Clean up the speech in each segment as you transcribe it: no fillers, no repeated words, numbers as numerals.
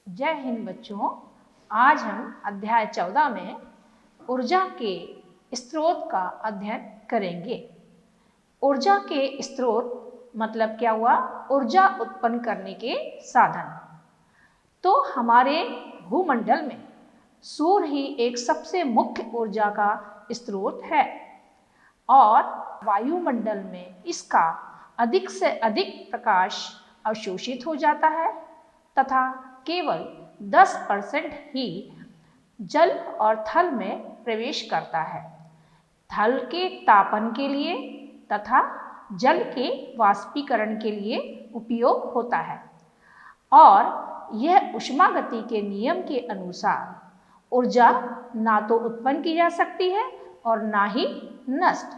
जय हिंद बच्चों। आज हम अध्याय 14 में ऊर्जा के स्रोत का अध्ययन करेंगे। ऊर्जा के स्रोत मतलब क्या हुआ? ऊर्जा उत्पन्न करने के साधन। तो हमारे भूमंडल में सूर्य ही एक सबसे मुख्य ऊर्जा का स्रोत है और वायुमंडल में इसका अधिक से अधिक प्रकाश अवशोषित हो जाता है तथा केवल 10% ही जल और थल में प्रवेश करता है। थल के तापन के लिए तथा जल के वाष्पीकरण के लिए उपयोग होता है और यह ऊष्मागति के नियम के अनुसार ऊर्जा ना तो उत्पन्न की जा सकती है और ना ही नष्ट।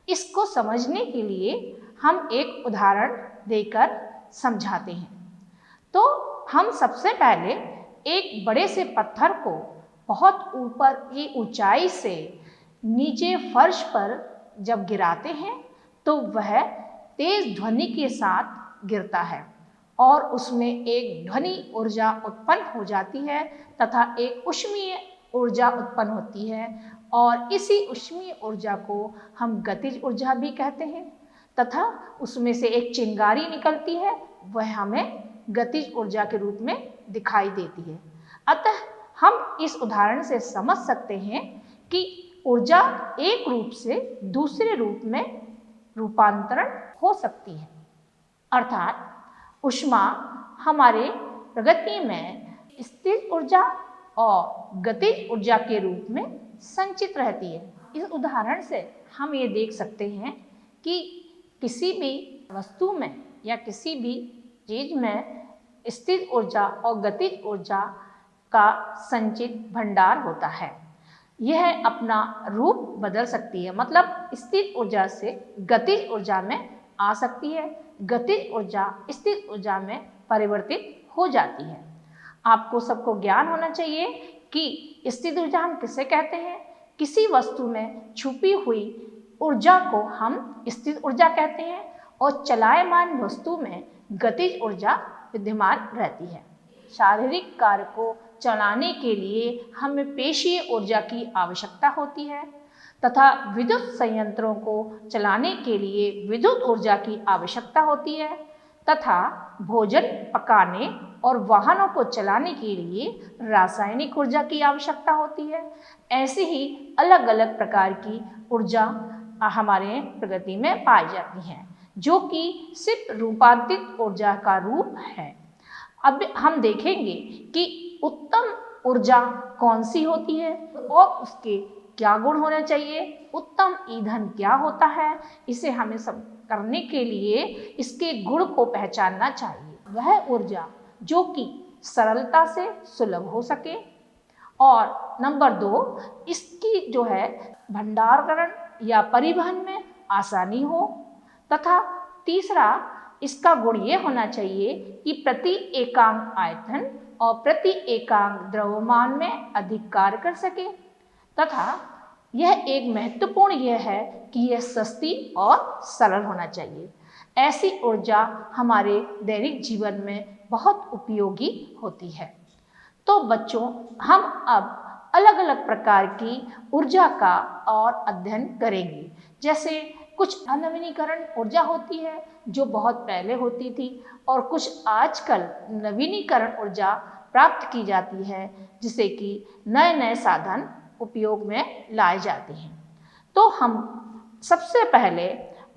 इसको समझने के लिए हम एक उदाहरण देकर समझाते हैं। तो हम सबसे पहले एक बड़े से पत्थर को बहुत ऊपर की ऊंचाई से नीचे फर्श पर जब गिराते हैं तो वह तेज ध्वनि के साथ गिरता है और उसमें एक ध्वनि ऊर्जा उत्पन्न हो जाती है तथा एक ऊष्मीय ऊर्जा उत्पन्न होती है और इसी ऊष्मीय ऊर्जा को हम गतिज ऊर्जा भी कहते हैं तथा उसमें से एक चिंगारी निकलती है, वह हमें गतिज ऊर्जा के रूप में दिखाई देती है। अतः हम इस उदाहरण से समझ सकते हैं कि ऊर्जा एक रूप से दूसरे रूप में रूपांतरण हो सकती है, अर्थात ऊष्मा हमारे प्रगति में स्थिर ऊर्जा और गतिज ऊर्जा के रूप में संचित रहती है। इस उदाहरण से हम ये देख सकते हैं कि किसी भी वस्तु में या किसी भी चीज में स्थिर ऊर्जा और गतिज ऊर्जा का संचित भंडार होता है। यह अपना रूप बदल सकती है, मतलब स्थिर ऊर्जा से गतिज ऊर्जा में आ सकती है, गतिज ऊर्जा स्थिर ऊर्जा में परिवर्तित हो जाती है। आपको सबको ज्ञान होना चाहिए कि स्थिर ऊर्जा हम किसे कहते हैं। किसी वस्तु में छुपी हुई ऊर्जा को हम स्थिर ऊर्जा कहते हैं और चलायमान वस्तु में गतिज ऊर्जा विद्यमान रहती है। शारीरिक कार्य को चलाने के लिए हमें पेशीय ऊर्जा की आवश्यकता होती है तथा विद्युत संयंत्रों को चलाने के लिए विद्युत ऊर्जा की आवश्यकता होती है तथा भोजन पकाने और वाहनों को चलाने के लिए रासायनिक ऊर्जा की आवश्यकता होती है। ऐसे ही अलग अलग प्रकार की ऊर्जा हमारे प्रकृति में पाई जाती हैं जो कि सिर्फ रूपांतरित ऊर्जा का रूप है। अब हम देखेंगे कि उत्तम ऊर्जा कौन सी होती है और उसके क्या गुण होने चाहिए, उत्तम ईंधन क्या होता है। इसे हमें सब करने के लिए इसके गुण को पहचानना चाहिए। वह ऊर्जा जो कि सरलता से सुलभ हो सके और नंबर 2 इसकी जो है भंडारण या परिवहन में आसानी हो तथा तीसरा इसका गुण ये होना चाहिए कि प्रति एकांक आयतन और प्रति एकांक द्रव्यमान में अधिक कार्य कर सके तथा यह एक महत्वपूर्ण यह है कि यह सस्ती और सरल होना चाहिए। ऐसी ऊर्जा हमारे दैनिक जीवन में बहुत उपयोगी होती है। तो बच्चों, हम अब अलग अलग प्रकार की ऊर्जा का और अध्ययन करेंगे। जैसे कुछ अनवीनीकरण ऊर्जा होती है जो बहुत पहले होती थी और कुछ आजकल नवीनीकरण ऊर्जा प्राप्त की जाती है जिसे कि नए नए साधन उपयोग में लाए जाते हैं। तो हम सबसे पहले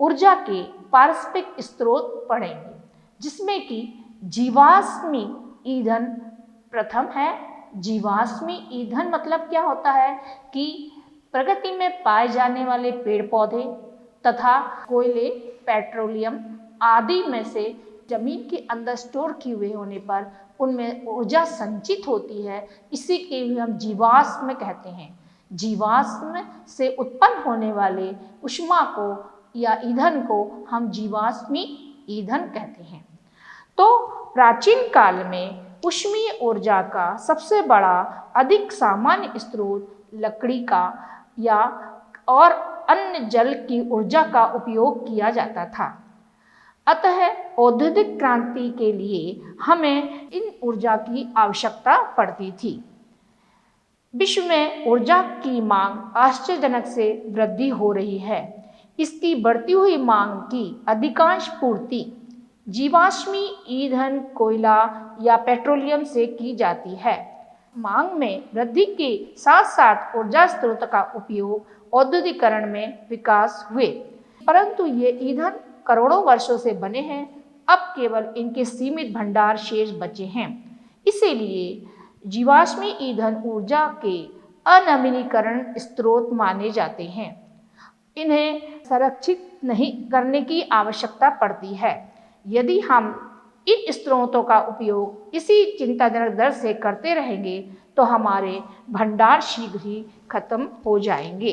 ऊर्जा के पारस्परिक स्रोत पढ़ेंगे जिसमें कि जीवाश्मी ईंधन प्रथम है। जीवाश्मी ईंधन मतलब क्या होता है कि प्रकृति में पाए जाने वाले पेड़ पौधे तथा कोयले, पेट्रोलियम आदि में से जमीन के अंदर स्टोर किए हुए होने पर उनमें ऊर्जा संचित होती है। इसी के भी हम जीवाश्म कहते हैं। जीवाश्म से उत्पन्न होने वाले ऊष्मा को या ईंधन को हम जीवाश्मी ईंधन कहते हैं। तो प्राचीन काल में ऊष्मीय ऊर्जा का सबसे बड़ा अधिक सामान्य स्रोत लकड़ी का या और अन्य जल की ऊर्जा का उपयोग किया जाता था। अतः औद्योगिक क्रांति के लिए हमें इन ऊर्जा की आवश्यकता पड़ती थी। विश्व में ऊर्जा की मांग आश्चर्यजनक से वृद्धि हो रही है। इसकी बढ़ती हुई मांग की अधिकांश पूर्ति जीवाश्मी ईंधन, कोयला या पेट्रोलियम से की जाती है। मांग में वृद्धि के साथ साथ ऊर्जा स्रोत का उपयोग औद्योगिकरण में विकास हुए, परंतु ये ईंधन करोड़ों वर्षों से बने हैं, अब केवल इनके सीमित भंडार शेष बचे हैं। इसीलिए जीवाश्मी ईंधन ऊर्जा के अनवीनीकरण स्रोत माने जाते हैं। इन्हें संरक्षित नहीं करने की आवश्यकता पड़ती है। यदि हम इन स्रोतों का उपयोग इसी चिंताजनक दर से करते रहेंगे तो हमारे भंडार शीघ्र ही खत्म हो जाएंगे।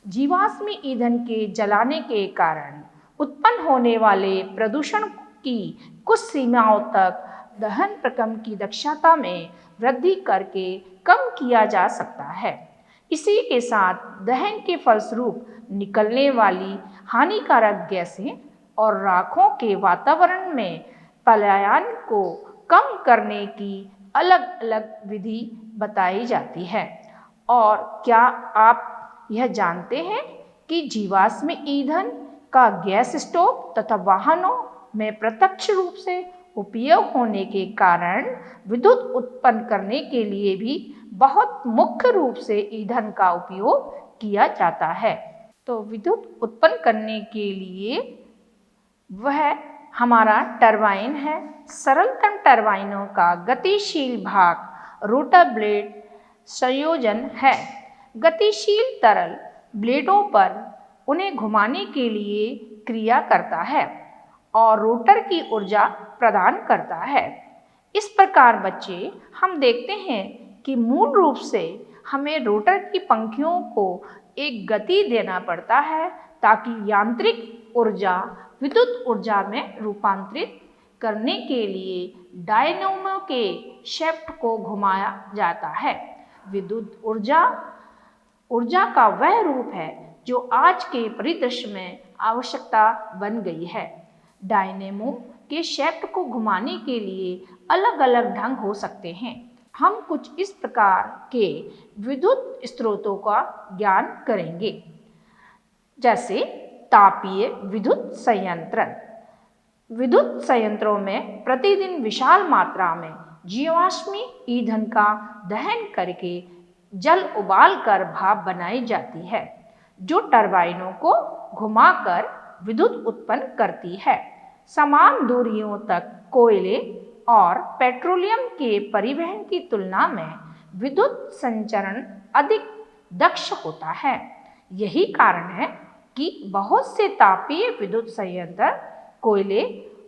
जीवाश्मी ईंधन के जलाने के कारण उत्पन्न होने वाले प्रदूषण की कुछ सीमाओं तक दहन प्रक्रम की दक्षता में वृद्धि करके कम किया जा सकता है। इसी के साथ दहन के फलस्वरूप निकलने वाली हानिकारक गैसें और राखों के वातावरण में पलायन को कम करने की अलग अलग विधि बताई जाती है। और क्या आप यह जानते हैं कि जीवाश्म ईंधन का गैस स्टोव तथा वाहनों में प्रत्यक्ष रूप से उपयोग होने के कारण विद्युत उत्पन्न करने के लिए भी बहुत मुख्य रूप से ईंधन का उपयोग किया जाता है। तो विद्युत उत्पन्न करने के लिए वह हमारा टरबाइन है। सरलतम टरबाइनों का गतिशील भाग रोटर ब्लेड संयोजन है। गतिशील तरल ब्लेडों पर उन्हें घुमाने के लिए क्रिया करता है और रोटर की ऊर्जा प्रदान करता है। इस प्रकार बच्चे हम देखते हैं कि मूल रूप से हमें रोटर की पंखुड़ियों को एक गति देना पड़ता है ताकि यांत्रिक ऊर्जा विद्युत ऊर्जा में रूपांतरित करने के लिए डायनेमो के शाफ्ट को घुमाया जाता है। विद्युत ऊर्जा का वह रूप है जो आज के परिदृश्य में आवश्यकता बन गई है। डायनेमो के शाफ्ट को घुमाने के लिए अलग अलग ढंग हो सकते हैं। हम कुछ इस प्रकार के विद्युत स्रोतों का ज्ञान करेंगे, जैसे तापीय विद्युत संयंत्र। विद्युत संयंत्रों में प्रतिदिन विशाल मात्रा में जीवाश्मी ईंधन का दहन करके जल उबाल कर भाप बनाई जाती है, जो टरबाइनों को घुमाकर विद्युत उत्पन्न करती है। समान दूरियों तक कोयले और पेट्रोलियम के परिवहन की तुलना में विद्युत संचरण अधिक दक्ष होता है। यही कारण है कि बहुत से तापीय विद्युत संयंत्र कोयले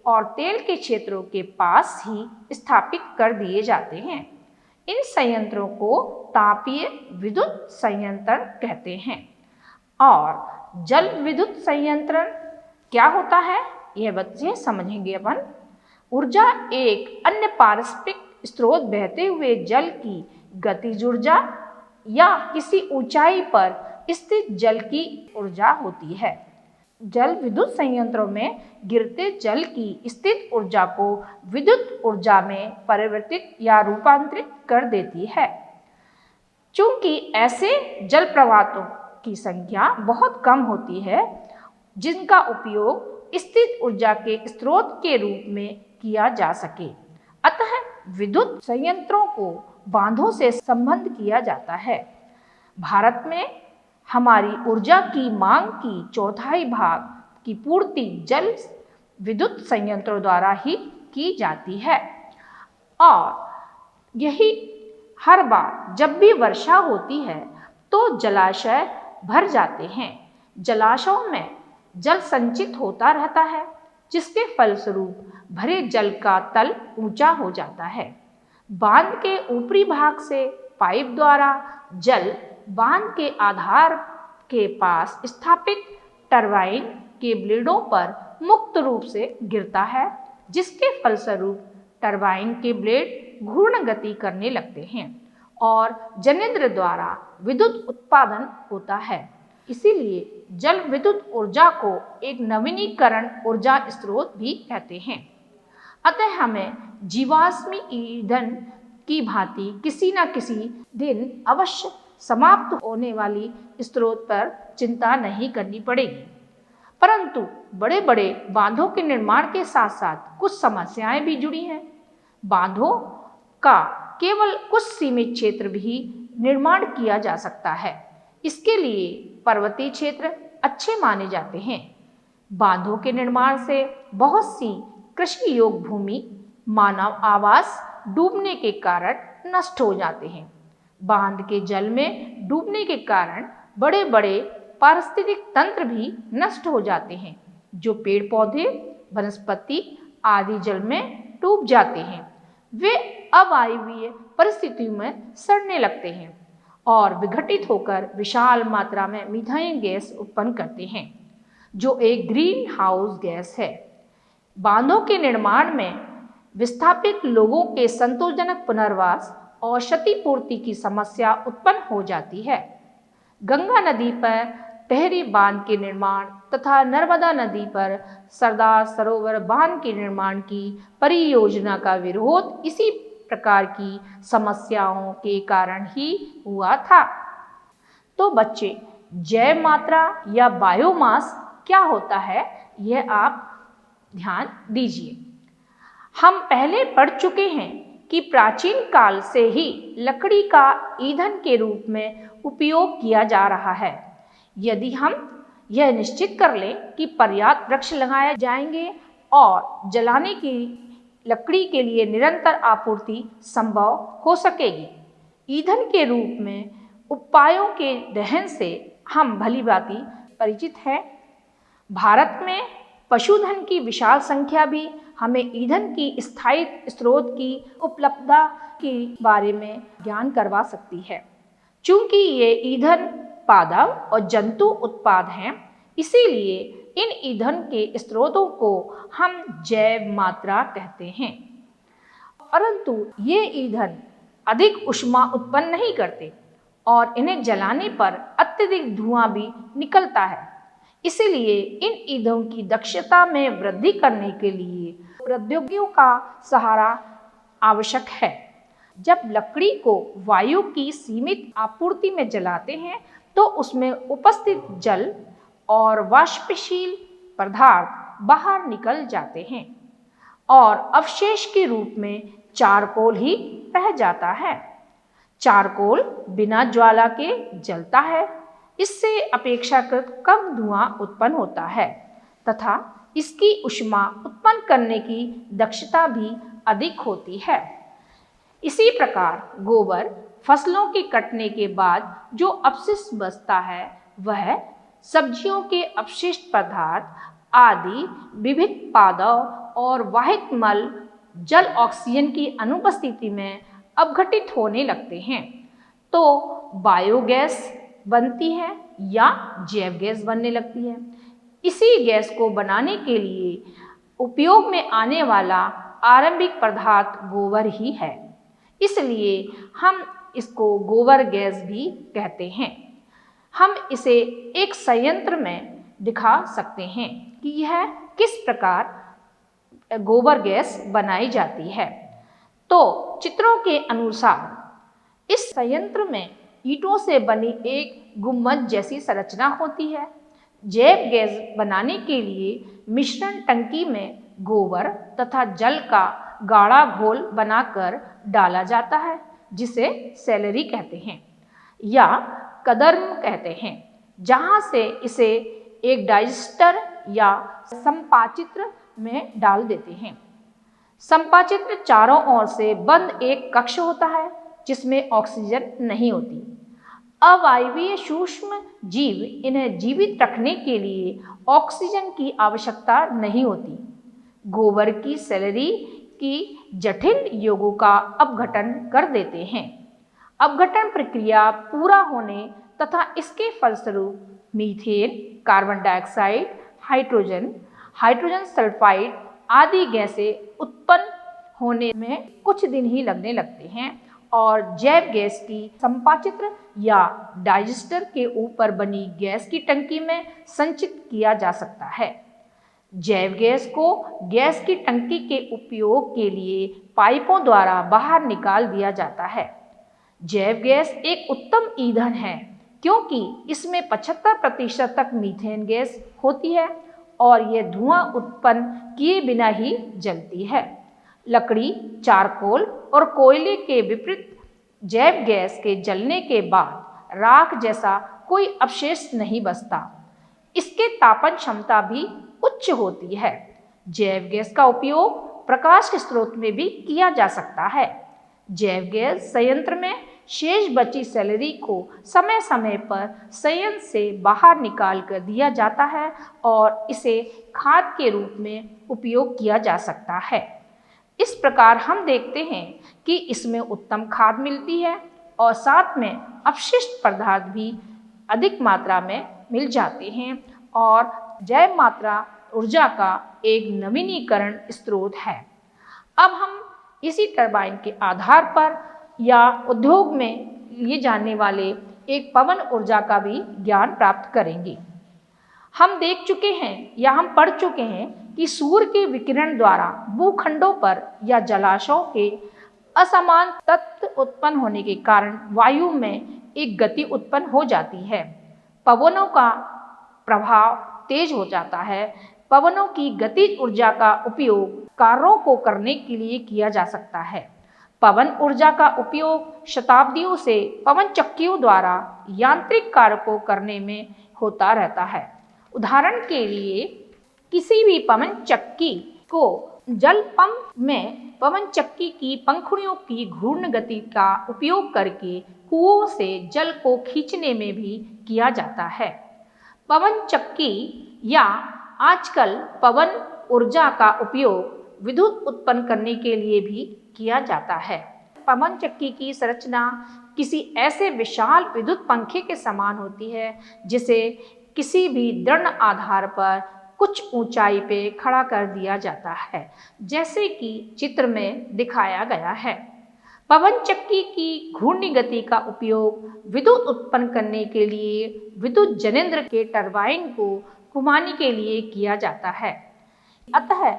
और तेल के क्षेत्रों के पास ही स्थापित कर दिए जाते हैं। इन संयंत्रों को तापीय विद्युत संयंत्र कहते हैं। और जल विद्युत संयंत्र क्या होता है, यह बच्चे समझेंगे अपन। ऊर्जा एक अन्य पारस्परिक स्रोत बहते हुए जल की गतिज ऊर्जा या किसी ऊंचाई पर स्थित जल की ऊर्जा होती है। जल विद्युत संयंत्रों में गिरते जल की स्थित ऊर्जा को विद्युत ऊर्जा में परिवर्तित या रूपांतरित कर देती है। चूंकि ऐसे जल प्रवाहों की संख्या बहुत कम होती है जिनका उपयोग स्थित ऊर्जा के स्रोत के रूप में किया जा सके, अतः विद्युत संयंत्रों को बांधों से संबद्ध किया जाता है। भारत में हमारी ऊर्जा की मांग की चौथाई भाग की पूर्ति जल विद्युत संयंत्रों द्वारा ही की जाती है। और यही हर बार जब भी वर्षा होती है तो जलाशय भर जाते हैं। जलाशयों में जल संचित होता रहता है, जिसके फलस्वरूप भरे जल का तल ऊंचा हो जाता है। बांध के ऊपरी भाग से पाइप द्वारा जल बांध के आधार के पास स्थापित टरबाइन के ब्लेडों पर मुक्त रूप से गिरता है, जिसके फलस्वरूप टरबाइन के ब्लेड घूर्ण गति करने लगते हैं और जनित्र द्वारा विद्युत उत्पादन होता है। इसीलिए जल विद्युत ऊर्जा को एक नवीनीकरण ऊर्जा स्रोत भी कहते हैं। अतः हमें जीवाश्मी ईंधन की भांति किसी न किसी दिन अवश्य समाप्त होने वाली स्रोत पर चिंता नहीं करनी पड़ेगी। परंतु बड़े बड़े बांधों के निर्माण के साथ साथ कुछ समस्याएं भी जुड़ी हैं। बांधों का केवल कुछ सीमित क्षेत्र भी निर्माण किया जा सकता है। इसके लिए पर्वतीय क्षेत्र अच्छे माने जाते हैं। बांधों के निर्माण से बहुत सी कृषि योग्य भूमि मानव आवास डूबने के कारण नष्ट हो जाते हैं। बांध के जल में डूबने के कारण बड़े बड़े पारिस्थितिक तंत्र भी नष्ट हो जाते हैं, जो पेड़ पौधे वनस्पति आदि जल में डूब जाते हैं। वे अवायवीय परिस्थितियों में सड़ने लगते हैं और विघटित होकर विशाल मात्रा में मीथेन गैस उत्पन्न करते हैं, जो एक ग्रीन हाउस गैस है। बांधों के निर्माण में विस्थापित लोगों के संतोषजनक पुनर्वास और क्षतिपूर्ति की समस्या उत्पन्न हो जाती है। गंगा नदी पर टहरी बांध के निर्माण तथा नर्मदा नदी पर सरदार सरोवर बांध के निर्माण की परियोजना का विरोध इसी प्रकार की समस्याओं के कारण ही हुआ था। तो बच्चे, जैव मात्रा या बायोमास क्या होता है, यह आप ध्यान दीजिए। हम पहले पढ़ चुके हैं कि प्राचीन काल से ही लकड़ी का ईंधन के रूप में उपयोग किया जा रहा है। यदि हम यह निश्चित कर लें कि पर्याप्त वृक्ष लगाए जाएंगे और जलाने की लकड़ी के लिए निरंतर आपूर्ति संभव हो सकेगी। ईंधन के रूप में उपायों के दहन से हम भलीभांति परिचित हैं। भारत में पशुधन की विशाल संख्या भी हमें ईंधन की स्थायी स्रोत की उपलब्धता के बारे में ज्ञान करवा सकती है। चूंकि ये ईंधन पादप और जंतु उत्पाद हैं, इसीलिए इन ईंधन के स्रोतों को हम जैव मात्रा कहते हैं। परंतु ये ईंधन अधिक ऊष्मा उत्पन्न नहीं करते और इन्हें जलाने पर अत्यधिक धुआं भी निकलता है। इसलिए इन ईंधनों की दक्षता में वृद्धि करने के लिए प्रौद्योगिकियों का सहारा आवश्यक है। जब लकड़ी को वायु की सीमित आपूर्ति में जलाते हैं तो उसमें उपस्थित जल और वाष्पशील पदार्थ बाहर निकल जाते हैं और अवशेष के रूप में चारकोल ही रह जाता है। चारकोल बिना ज्वाला के जलता है। इससे अपेक्षाकृत कम धुआं उत्पन्न होता है तथा इसकी ऊष्मा उत्पन्न करने की दक्षता भी अधिक होती है। इसी प्रकार गोबर फसलों के कटने के बाद जो अपशिष्ट बचता है, वह सब्जियों के अपशिष्ट पदार्थ आदि विविध पादप और वाहिक मल जल ऑक्सीजन की अनुपस्थिति में अपघटित होने लगते हैं तो बायोगैस बनती है या जैव गैस बनने लगती है। इसी गैस को बनाने के लिए उपयोग में आने वाला आरंभिक पदार्थ गोबर ही है। इसलिए हम इसको गोबर गैस भी कहते हैं। हम इसे एक संयंत्र में दिखा सकते हैं कि यह किस प्रकार गोबर गैस बनाई जाती है। तो चित्रों के अनुसार इस संयंत्र में ईंटों से बनी एक गुंबद जैसी संरचना होती है। जैव गैस बनाने के लिए मिश्रण टंकी में गोबर तथा जल का गाढ़ा घोल बनाकर डाला जाता है, जिसे सैलरी कहते हैं या कदर्म कहते हैं, जहां से इसे एक डाइजेस्टर या संपाचित्र में डाल देते हैं। संपाचित्र चारों ओर से बंद एक कक्ष होता है जिसमें ऑक्सीजन नहीं होती। अवायवीय सूक्ष्म जीव इन्हें जीवित रखने के लिए ऑक्सीजन की आवश्यकता नहीं होती। गोबर की सैलरी की जटिल यौगों का अपघटन कर देते हैं। अपघटन प्रक्रिया पूरा होने तथा इसके फलस्वरूप methane, carbon dioxide, hydrogen sulphide आदि गैसें उत्पन्न होने में कुछ दिन ही लगने लगते हैं और जैव गैस की संपाचित्र या डाइजेस्टर के ऊपर बनी गैस की टंकी में संचित किया जा सकता है। जैव गैस को गैस की टंकी के उपयोग के लिए पाइपों द्वारा बाहर निकाल दिया जाता है। जैव गैस एक उत्तम ईंधन है क्योंकि इसमें 75% तक मीथेन गैस होती है और यह धुआं उत्पन्न किए बिना ही जलती है। लकड़ी, चारकोल और कोयले के विपरीत जैव गैस के जलने के बाद राख जैसा कोई अवशेष नहीं बचता। इसके तापन क्षमता भी उच्च होती है। जैव गैस का उपयोग प्रकाश के स्रोत में भी किया जा सकता है। जैव गैस संयंत्र में शेष बची सैलरी को समय समय पर संयंत्र से बाहर निकाल कर दिया जाता है और इसे खाद के रूप में उपयोग किया जा सकता है। इस प्रकार हम देखते हैं कि इसमें उत्तम खाद मिलती है और साथ में अपशिष्ट पदार्थ भी अधिक मात्रा में मिल जाते हैं और जैव मात्रा ऊर्जा का एक नवीनीकरण स्रोत है। अब हम इसी टरबाइन के आधार पर या उद्योग में लिए जाने वाले एक पवन ऊर्जा का भी ज्ञान प्राप्त करेंगे। हम देख चुके हैं या हम पढ़ चुके हैं कि सूर्य के विकिरण द्वारा भूखंडों पर या जलाशयों के असमान तत्व उत्पन्न होने के कारण वायु में एक गति उत्पन्न हो जाती है। पवनों का प्रभाव तेज हो जाता है। पवनों की गतिज ऊर्जा का उपयोग कार्यों को करने के लिए किया जा सकता है। पवन ऊर्जा का उपयोग शताब्दियों से पवन चक्कियों द्वारा यांत्रिक कार्य को करने में होता रहता है। उदाहरण के लिए किसी भी पवन चक्की को जल पंप में पवन चक्की की पंखुड़ियों की घूर्ण गति का उपयोग करके कुओं से जल को खींचने में भी किया जाता है। पवन चक्की या आजकल पवन ऊर्जा का उपयोग विद्युत उत्पन्न करने के लिए भी किया जाता है। पवन चक्की की संरचना किसी ऐसे विशाल विद्युत पंखे के समान होती है जिसे किसी भी दृढ़ आधार पर कुछ ऊंचाई पे खड़ा कर दिया जाता है, जैसे कि चित्र में दिखाया गया है। पवन चक्की की घूर्णी गति का उपयोग विद्युत उत्पन्न करने के लिए विद्युत जनेंद्र के टरबाइन को घुमाने के लिए किया जाता है। अतः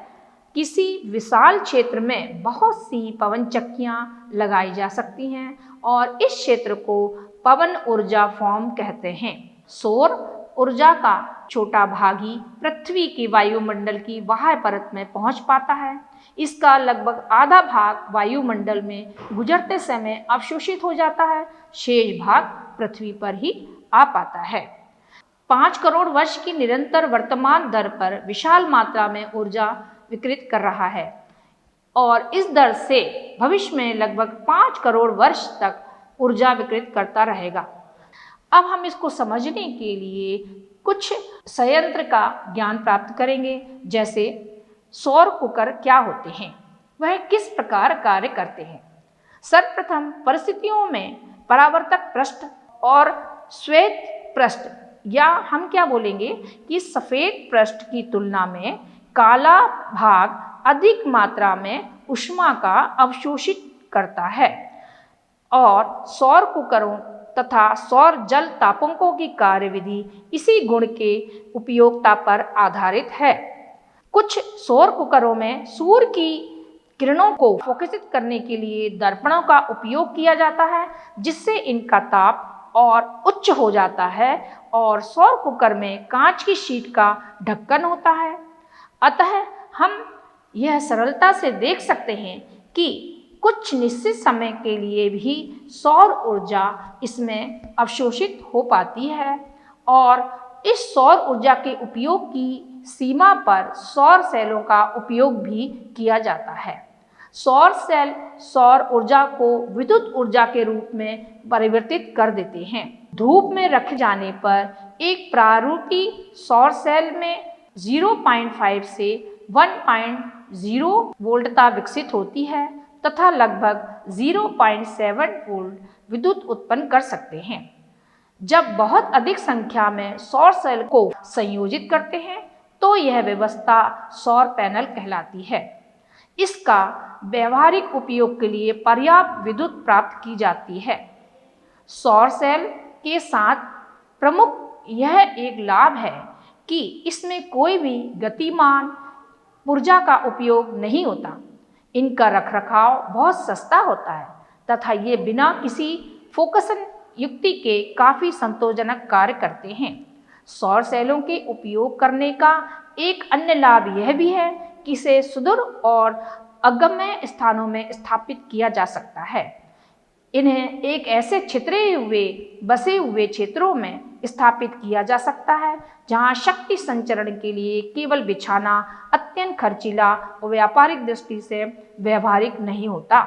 किसी विशाल क्षेत्र में बहुत सी पवन चक्कियां लगाई जा सकती हैं और इस क्षेत्र को पवन ऊर्जा फॉर्म कहते हैं। सौर ऊर्जा का छोटा भाग ही पृथ्वी की वायुमंडल की बाह्य परत में पहुंच पाता है। इसका लगभग आधा भाग वायुमंडल में गुजरते समय अवशोषित हो जाता है, शेष भाग पृथ्वी पर ही आ पाता है। 5 करोड़ वर्ष की निरंतर वर्तमान दर पर विशाल मात्रा में ऊर्जा विकृत कर रहा है और इस दर से भविष्य में लगभग 5 करोड़ वर्ष तक ऊर्जा विकृत करता रहेगा। अब हम इसको समझने के लिए कुछ संयंत्र का ज्ञान प्राप्त करेंगे, जैसे सौर कुकर क्या होते हैं, वह किस प्रकार कार्य करते हैं। सर्वप्रथम परिस्थितियों में परावर्तक पृष्ठ और श्वेत पृष्ठ या हम क्या बोलेंगे कि सफेद पृष्ठ की तुलना में काला भाग अधिक मात्रा में ऊष्मा का अवशोषित करता है और सौर कुकरों तथा सौर जल तापकों की कार्यविधि इसी गुण के उपयोगिता पर आधारित है। कुछ सौर कुकरों में सूर्य की किरणों को फोकसित करने के लिए दर्पणों का उपयोग किया जाता है, जिससे इनका ताप और उच्च हो जाता है और सौर कुकर में कांच की शीट का ढक्कन होता है। अतः हम यह सरलता से देख सकते हैं कि कुछ निश्चित समय के लिए भी सौर ऊर्जा इसमें अवशोषित हो पाती है और इस सौर ऊर्जा के उपयोग की सीमा पर सौर सेलों का उपयोग भी किया जाता है। सौर सेल सौर ऊर्जा को विद्युत ऊर्जा के रूप में परिवर्तित कर देते हैं। धूप में रखे जाने पर एक प्रारूपी सौर सेल में 0.5 से 1.0 वोल्टता विकसित होती है तथा लगभग 0.7 वोल्ट विद्युत उत्पन्न कर सकते हैं। जब बहुत अधिक संख्या में सौर सेल को संयोजित करते हैं तो यह व्यवस्था सौर पैनल कहलाती है। इसका व्यवहारिक उपयोग के लिए पर्याप्त विद्युत प्राप्त की जाती है। सौर सेल के साथ प्रमुख यह एक लाभ है कि इसमें कोई भी गतिमान ऊर्जा का उपयोग नहीं होता। इनका रखरखाव बहुत सस्ता होता है तथा ये बिना किसी फोकसन युक्ति के काफ़ी संतोषजनक कार्य करते हैं। सौर सेलों के उपयोग करने का एक अन्य लाभ यह भी है कि इसे सुदूर और अगम्य स्थानों में स्थापित किया जा सकता है। इन्हें एक ऐसे छितरे हुए बसे हुए क्षेत्रों में स्थापित किया जा सकता है जहां शक्ति संचरण के लिए केवल बिछाना अत्यंत खर्चीला और व्यापारिक दृष्टि से व्यवहारिक नहीं होता।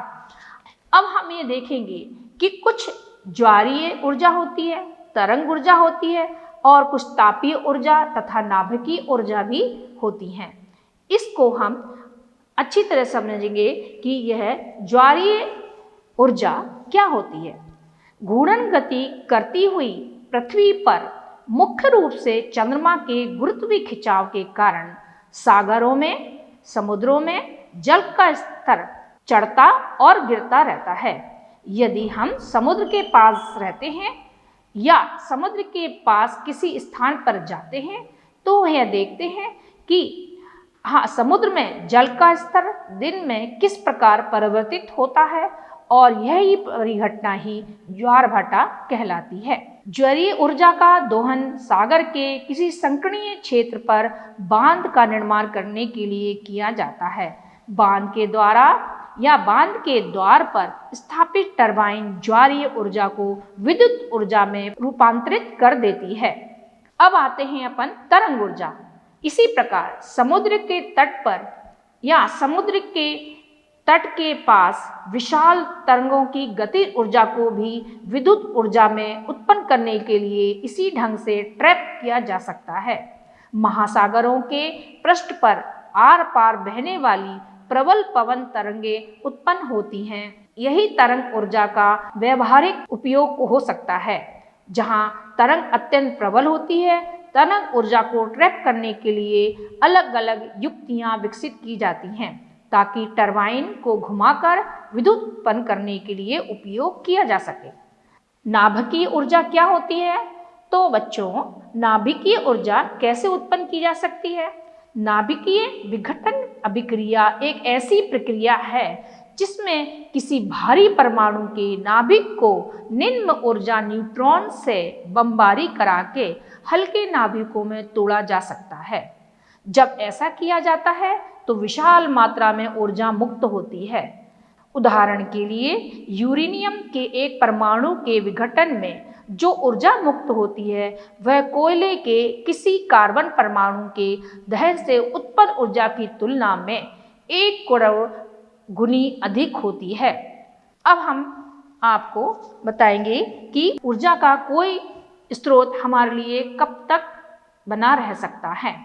अब हम ये देखेंगे कि कुछ ज्वारीय ऊर्जा होती है, तरंग ऊर्जा होती है और कुछ तापीय ऊर्जा तथा नाभिकीय ऊर्जा भी होती हैं। इसको हम अच्छी तरह समझेंगे कि यह ज्वारीय ऊर्जा क्या होती है। घूर्णन गति करती हुई पृथ्वी पर मुख्य रूप से चंद्रमा के गुरुत्वीय खिंचाव के कारण सागरों में, समुद्रों में जल का स्तर चढ़ता और गिरता रहता है। यदि हम समुद्र के पास रहते हैं या समुद्र के पास किसी स्थान पर जाते हैं तो यह देखते हैं कि समुद्र में जल का स्तर दिन में किस प्रकार परिवर्तित होता है और यही परिघटना ही ज्वार भाटा कहलाती है। ज्वारीय ऊर्जा का दोहन सागर के किसी संकीर्णीय क्षेत्र पर बांध का निर्माण करने के लिए किया जाता है। बांध के द्वारा या बांध के द्वार पर स्थापित टरबाइन ज्वारीय ऊर्जा को विद्युत ऊर्जा में रूपांतरित कर देती है। अब आते हैं अपन तरंग ऊर्जा। इसी प्रकार समुद्र के तट पर या समुद्र के तट के पास विशाल तरंगों की गति ऊर्जा को भी विद्युत ऊर्जा में उत्पन्न करने के लिए इसी ढंग से ट्रैप किया जा सकता है। महासागरों के पृष्ठ पर आर पार बहने वाली प्रबल पवन तरंगें उत्पन्न होती हैं। यही तरंग ऊर्जा का व्यवहारिक उपयोग हो सकता है। जहां तरंग अत्यंत प्रबल होती है, तरंग ऊर्जा को ट्रैप करने के लिए अलग अलग युक्तियां विकसित की जाती हैं ताकि टरबाइन को घुमाकर विद्युत उत्पन्न करने के लिए उपयोग किया जा सके। नाभिकीय ऊर्जा क्या होती है? तो बच्चों, नाभिकीय ऊर्जा कैसे उत्पन्न की जा सकती है? नाभिकीय विघटन अभिक्रिया एक ऐसी प्रक्रिया है जिसमें किसी भारी परमाणु के नाभिक को निम्न ऊर्जा न्यूट्रॉन से बमबारी करा के हल्के नाभिकों में तोड़ा जा सकता है। जब ऐसा किया जाता है तो विशाल मात्रा में ऊर्जा मुक्त होती है। उदाहरण के लिए यूरेनियम के एक परमाणु के विघटन में जो ऊर्जा मुक्त होती है वह कोयले के किसी कार्बन परमाणु के दहन से उत्पन्न ऊर्जा की तुलना में 1 करोड़ गुनी अधिक होती है। अब हम आपको बताएंगे कि ऊर्जा का कोई स्रोत हमारे लिए कब तक बना रह सकता है।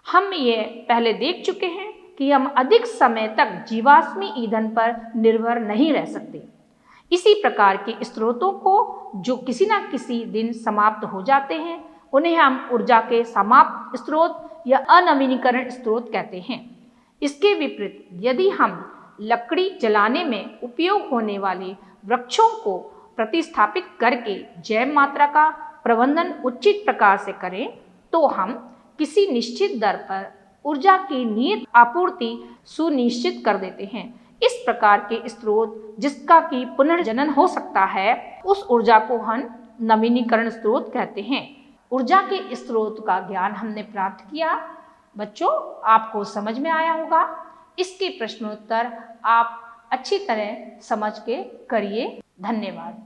हम ये पहले देख चुके हैं कि हम अधिक समय तक जीवाश्मी ईंधन पर निर्भर नहीं रह सकते। इसी प्रकार के स्रोतों को जो किसी न किसी दिन समाप्त हो जाते हैं उन्हें हम ऊर्जा के समाप्त स्रोत या अनवीनीकरण स्रोत कहते हैं। इसके विपरीत यदि हम लकड़ी जलाने में उपयोग होने वाले वृक्षों को प्रतिस्थापित करके जैव मात्रा का प्रबंधन उचित प्रकार से करें तो हम किसी निश्चित दर पर ऊर्जा की नियत आपूर्ति सुनिश्चित कर देते हैं। इस प्रकार के स्रोत जिसका कि पुनर्जनन हो सकता है उस ऊर्जा को हम नवीनीकरण स्रोत कहते हैं। ऊर्जा के स्रोत का ज्ञान हमने प्राप्त किया। बच्चों, आपको समझ में आया होगा। इसके प्रश्नोत्तर आप अच्छी तरह समझ के करिए। धन्यवाद।